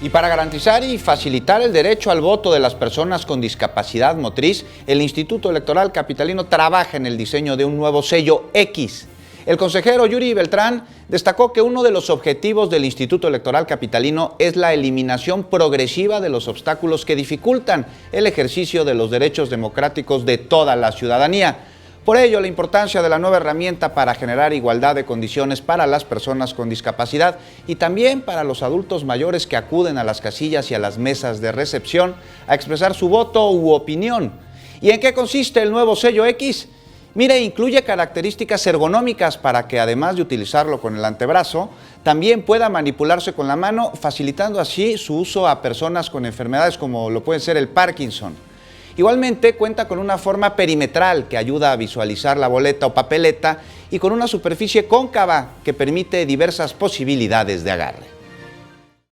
Y para garantizar y facilitar el derecho al voto de las personas con discapacidad motriz, el Instituto Electoral Capitalino trabaja en el diseño de un nuevo sello X. El consejero Yuri Beltrán destacó que uno de los objetivos del Instituto Electoral Capitalino es la eliminación progresiva de los obstáculos que dificultan el ejercicio de los derechos democráticos de toda la ciudadanía. Por ello, la importancia de la nueva herramienta para generar igualdad de condiciones para las personas con discapacidad y también para los adultos mayores que acuden a las casillas y a las mesas de recepción a expresar su voto u opinión. ¿Y en qué consiste el nuevo sello X? Mire, incluye características ergonómicas para que, además de utilizarlo con el antebrazo, también pueda manipularse con la mano, facilitando así su uso a personas con enfermedades como lo puede ser el Parkinson. Igualmente cuenta con una forma perimetral que ayuda a visualizar la boleta o papeleta y con una superficie cóncava que permite diversas posibilidades de agarre.